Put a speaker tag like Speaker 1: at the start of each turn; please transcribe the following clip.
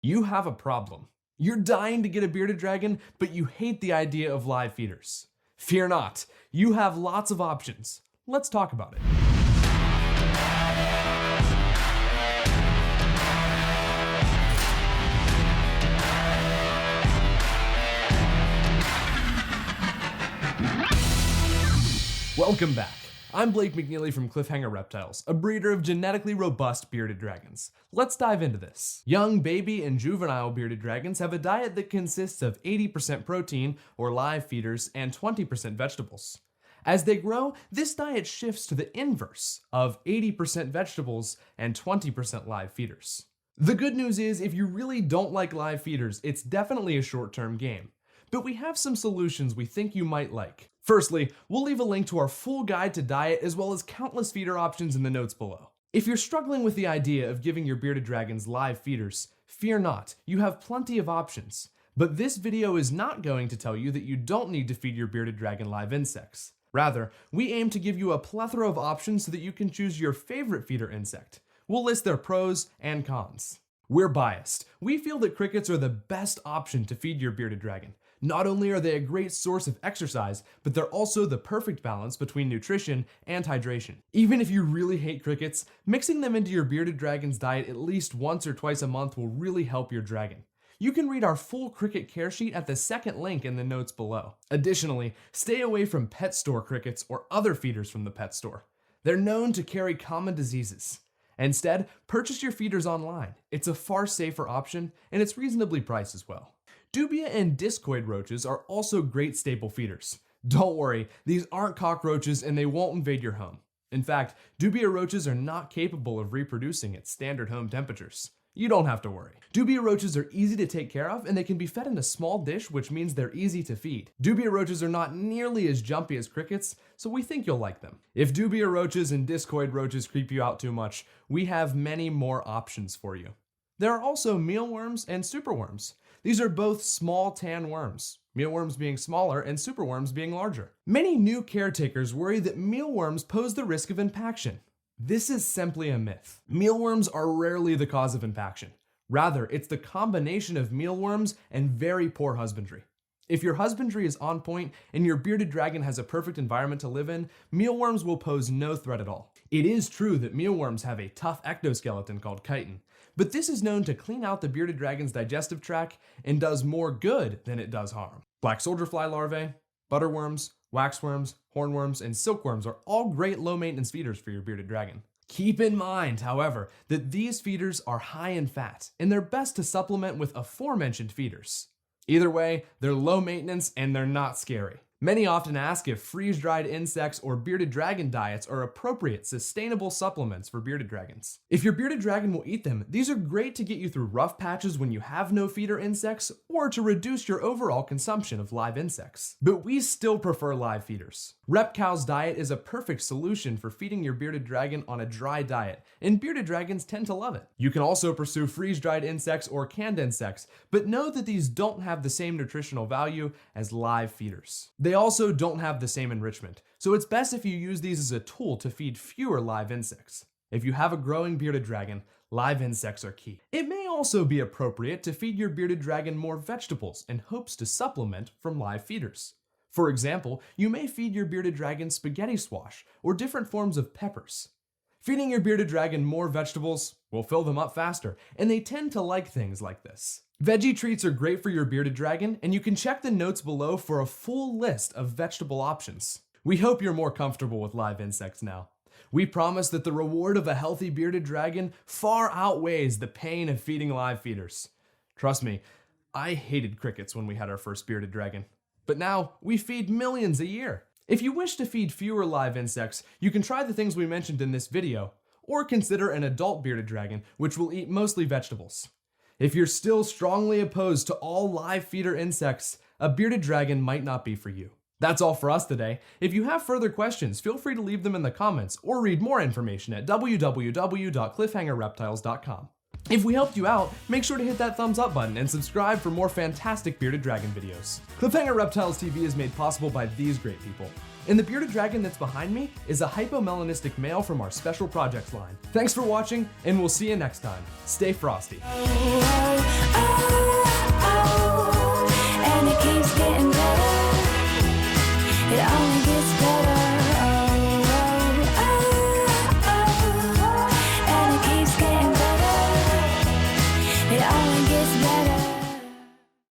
Speaker 1: You have a problem. You're dying to get a bearded dragon, but you hate the idea of live feeders. Fear not, you have lots of options. Let's talk about it. Welcome back. I'm Blake McNeely from Cliffhanger Reptiles, a breeder of genetically robust bearded dragons. Let's dive into this. Young, baby, and juvenile bearded dragons have a diet that consists of 80% protein, or live feeders, and 20% vegetables. As they grow, this diet shifts to the inverse of 80% vegetables and 20% live feeders. The good news is, if you really don't like live feeders, it's definitely a short-term game. But we have some solutions we think you might like. Firstly, we'll leave a link to our full guide to diet as well as countless feeder options in the notes below. If you're struggling with the idea of giving your bearded dragons live feeders, fear not, you have plenty of options. But this video is not going to tell you that you don't need to feed your bearded dragon live insects. Rather, we aim to give you a plethora of options so that you can choose your favorite feeder insect. We'll list their pros and cons. We're biased. We feel that crickets are the best option to feed your bearded dragon. Not only are they a great source of exercise, but they're also the perfect balance between nutrition and hydration. Even if you really hate crickets, mixing them into your bearded dragon's diet at least once or twice a month will really help your dragon. You can read our full cricket care sheet at the second link in the notes below. Additionally, stay away from pet store crickets or other feeders from the pet store. They're known to carry common diseases. Instead, purchase your feeders online. It's a far safer option, and it's reasonably priced as well. Dubia and discoid roaches are also great staple feeders. Don't worry, these aren't cockroaches and they won't invade your home. In fact, dubia roaches are not capable of reproducing at standard home temperatures. You don't have to worry. Dubia roaches are easy to take care of and they can be fed in a small dish, which means they're easy to feed. Dubia roaches are not nearly as jumpy as crickets, so we think you'll like them. If dubia roaches and discoid roaches creep you out too much, we have many more options for you. There are also mealworms and superworms. These are both small tan worms, mealworms being smaller and superworms being larger. Many new caretakers worry that mealworms pose the risk of impaction. This is simply a myth. Mealworms are rarely the cause of impaction. Rather, it's the combination of mealworms and very poor husbandry. If your husbandry is on point and your bearded dragon has a perfect environment to live in, mealworms will pose no threat at all. It is true that mealworms have a tough ectoskeleton called chitin, but this is known to clean out the bearded dragon's digestive tract and does more good than it does harm. Black soldier fly larvae, butterworms, waxworms, hornworms, and silkworms are all great low-maintenance feeders for your bearded dragon. Keep in mind, however, that these feeders are high in fat, and they're best to supplement with aforementioned feeders. Either way, they're low maintenance and they're not scary. Many often ask if freeze-dried insects or bearded dragon diets are appropriate, sustainable supplements for bearded dragons. If your bearded dragon will eat them, these are great to get you through rough patches when you have no feeder insects, or to reduce your overall consumption of live insects. But we still prefer live feeders. RepCow's diet is a perfect solution for feeding your bearded dragon on a dry diet, and bearded dragons tend to love it. You can also pursue freeze-dried insects or canned insects, but know that these don't have the same nutritional value as live feeders. They also don't have the same enrichment, so it's best if you use these as a tool to feed fewer live insects. If you have a growing bearded dragon, live insects are key. It may also be appropriate to feed your bearded dragon more vegetables in hopes to supplement from live feeders. For example, you may feed your bearded dragon spaghetti squash or different forms of peppers. Feeding your bearded dragon more vegetables will fill them up faster, and they tend to like things like this. Veggie treats are great for your bearded dragon, and you can check the notes below for a full list of vegetable options. We hope you're more comfortable with live insects now. We promise that the reward of a healthy bearded dragon far outweighs the pain of feeding live feeders. Trust me, I hated crickets when we had our first bearded dragon, but now we feed millions a year. If you wish to feed fewer live insects, you can try the things we mentioned in this video, or consider an adult bearded dragon, which will eat mostly vegetables. If you're still strongly opposed to all live feeder insects, a bearded dragon might not be for you. That's all for us today. If you have further questions, feel free to leave them in the comments or read more information at www.cliffhangerreptiles.com. If we helped you out, make sure to hit that thumbs up button and subscribe for more fantastic bearded dragon videos. Cliffhanger Reptiles TV is made possible by these great people. And the bearded dragon that's behind me is a hypomelanistic male from our special projects line. Thanks for watching, and we'll see you next time. Stay frosty.